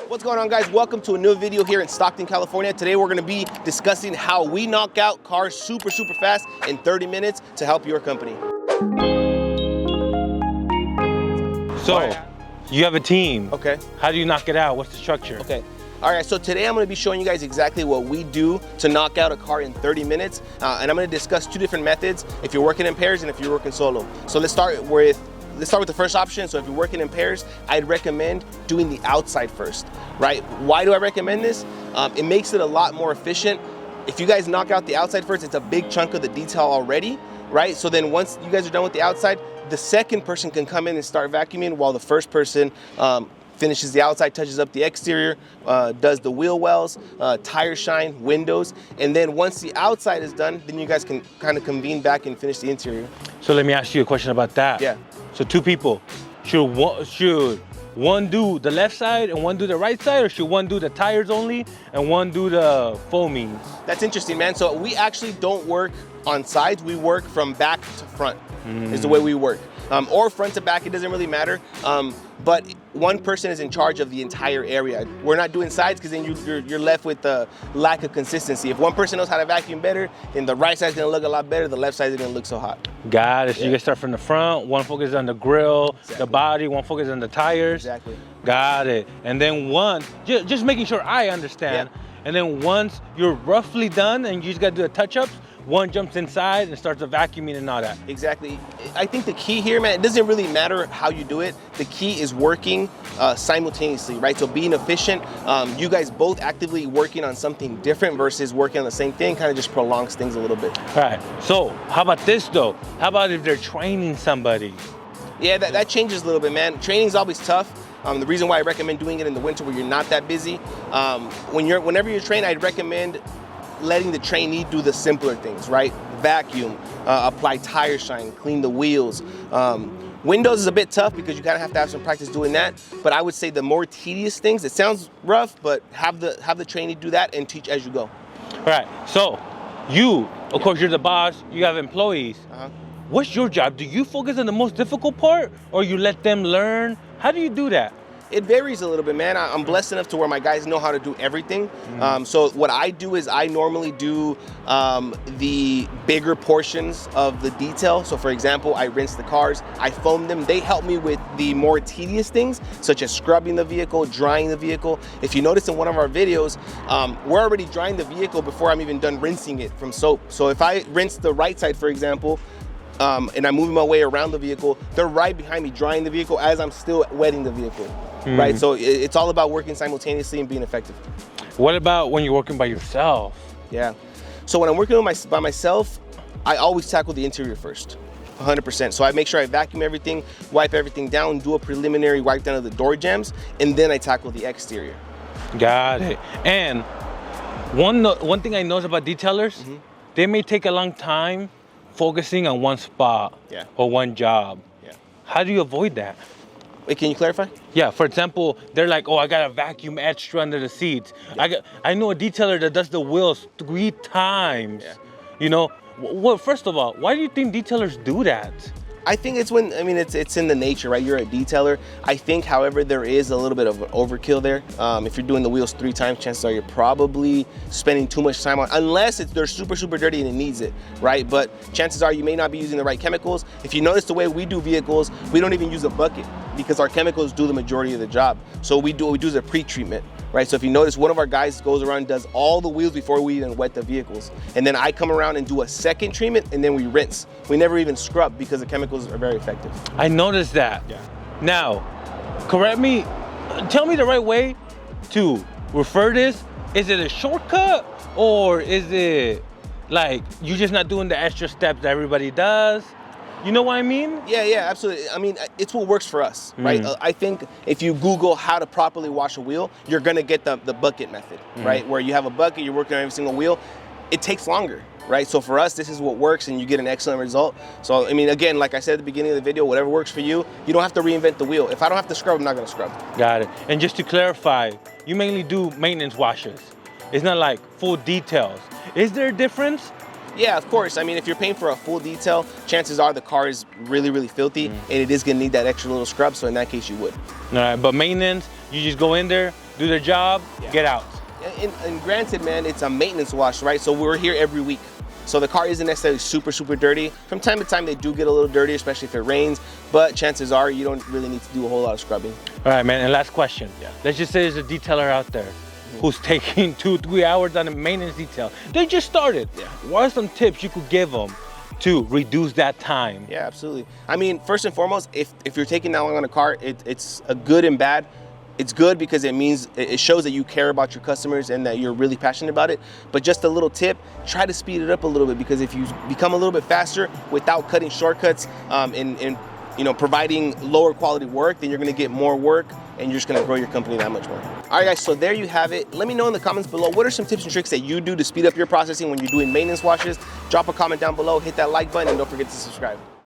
What's going on, guys? Welcome to a new video here in Stockton, California. Today we're going to be discussing how we knock out cars super fast in 30 minutes to help your company. So, you have a team. Okay. How do you knock it out? What's the structure? Okay. All right, so today I'm going to be showing you guys exactly what we do to knock out a car in 30 minutes. And I'm going to discuss two different methods if you're working in pairs and if you're working solo. So let's start with the first option. So if you're working in pairs, I'd recommend doing the outside first, right? Why do I recommend this? It makes it a lot more efficient. If you guys knock out the outside first, it's a big chunk of the detail already, right? So then once you guys are done with the outside, the second person can come in and start vacuuming while the first person finishes the outside, touches up the exterior, does the wheel wells, tire shine, windows, and then once the outside is done, then you guys can kind of convene back and finish the interior. So let me ask you a question about that. Yeah. So two people, should one do the left side and one do the right side, or should one do the tires only and one do the foaming? That's interesting, man. So we actually don't work on sides. We work from back to front is the way we work. Or front to back, it doesn't really matter. But one person is in charge of the entire area. We're not doing sides because then you're left with the lack of consistency. If one person knows how to vacuum better, then the right side's gonna look a lot better, the left side is gonna look so hot. Got it. So you guys start from the front, one focus on the grill, Exactly. the body, one focus on the tires. Exactly. Got it. And then just making sure I understand. Yeah. And then once you're roughly done and you just gotta do the touch-ups, one jumps inside and starts the vacuuming and all that. Exactly. I think the key here, man, it doesn't really matter how you do it. The key is working simultaneously, right? So being efficient, you guys both actively working on something different versus working on the same thing kind of just prolongs things a little bit. All right, so how about this though? How about if they're training somebody? Yeah, that changes a little bit, man. Training's always tough. The reason why I recommend doing it in the winter where you're not that busy, whenever you're trained, I'd recommend letting the trainee do the simpler things, right? Vacuum, apply tire shine, clean the wheels. Windows is a bit tough because you kind of have to have some practice doing that. But I would say the more tedious things, it sounds rough, but have the trainee do that and teach as you go. All right, so you, of course, you're the boss, you have employees. What's your job? Do you focus on the most difficult part or you let them learn? How do you do that? It varies a little bit, man. I'm blessed enough to where my guys know how to do everything. So what I do is I normally do the bigger portions of the detail. So for example, I rinse the cars, I foam them. They help me with the more tedious things, such as scrubbing the vehicle, drying the vehicle. If you notice in one of our videos, we're already drying the vehicle before I'm even done rinsing it from soap. So if I rinse the right side, for example, and I'm moving my way around the vehicle, they're right behind me drying the vehicle as I'm still wetting the vehicle, right? So it's all about working simultaneously and being effective. What about when you're working by yourself? Yeah. So when I'm working by myself, I always tackle the interior first, 100%. So I make sure I vacuum everything, wipe everything down, do a preliminary wipe down of the door jambs, and then I tackle the exterior. Got it. And one thing I notice about detailers, they may take a long time focusing on one spot or one job. Yeah. How do you avoid that? Wait, can you clarify? Yeah, for example, they're like, oh, I got a vacuum extra under the seats. Yeah. I know a detailer that does the wheels 3 times. Yeah. You know, well, first of all, why do you think detailers do that? I think it's it's in the nature, right? You're a detailer. I think, however, there is a little bit of an overkill there. If you're doing the wheels 3 times, chances are you're probably spending too much time on, unless they're super dirty and it needs it, right? But chances are you may not be using the right chemicals. If you notice the way we do vehicles, we don't even use a bucket because our chemicals do the majority of the job. So we do the pre-treatment, right? So if you notice, one of our guys goes around and does all the wheels before we even wet the vehicles. And then I come around and do a second treatment and then we rinse. We never even scrub because the chemicals are very effective. I noticed that. Yeah. Now, tell me the right way to refer this. Is it a shortcut or is it like you're just not doing the extra steps that everybody does? You know what I mean? Yeah, absolutely. I mean, it's what works for us, right? I think if you Google how to properly wash a wheel, you're gonna get the bucket method, right? Where you have a bucket, you're working on every single wheel. It takes longer, right? So for us, this is what works and you get an excellent result. So, I mean, again, like I said at the beginning of the video, whatever works for you, you don't have to reinvent the wheel. If I don't have to scrub, I'm not gonna scrub. Got it. And just to clarify, you mainly do maintenance washes. It's not like full details. Is there a difference? Yeah, of course. I mean, if you're paying for a full detail, chances are the car is really filthy and it is gonna need that extra little scrub. So in that case, you would. All right, but maintenance, you just go in there, do their job, get out. And granted, man, it's a maintenance wash, right? So we're here every week. So the car isn't necessarily super dirty. From time to time, they do get a little dirty, especially if it rains, but chances are you don't really need to do a whole lot of scrubbing. All right, man, and last question. Let's just say there's a detailer out there who's taking 2-3 hours on a maintenance detail. They just started. What are some tips you could give them to reduce that time? Yeah, absolutely. I mean, first and foremost, if you're taking that long on a car, it's a good and bad. It's good because it means it shows that you care about your customers and that you're really passionate about it. But just a little tip, try to speed it up a little bit, because if you become a little bit faster without cutting shortcuts and providing lower quality work, then you're gonna get more work and you're just gonna grow your company that much more. All right, guys, so there you have it. Let me know in the comments below, what are some tips and tricks that you do to speed up your processing when you're doing maintenance washes? Drop a comment down below, hit that like button, and don't forget to subscribe.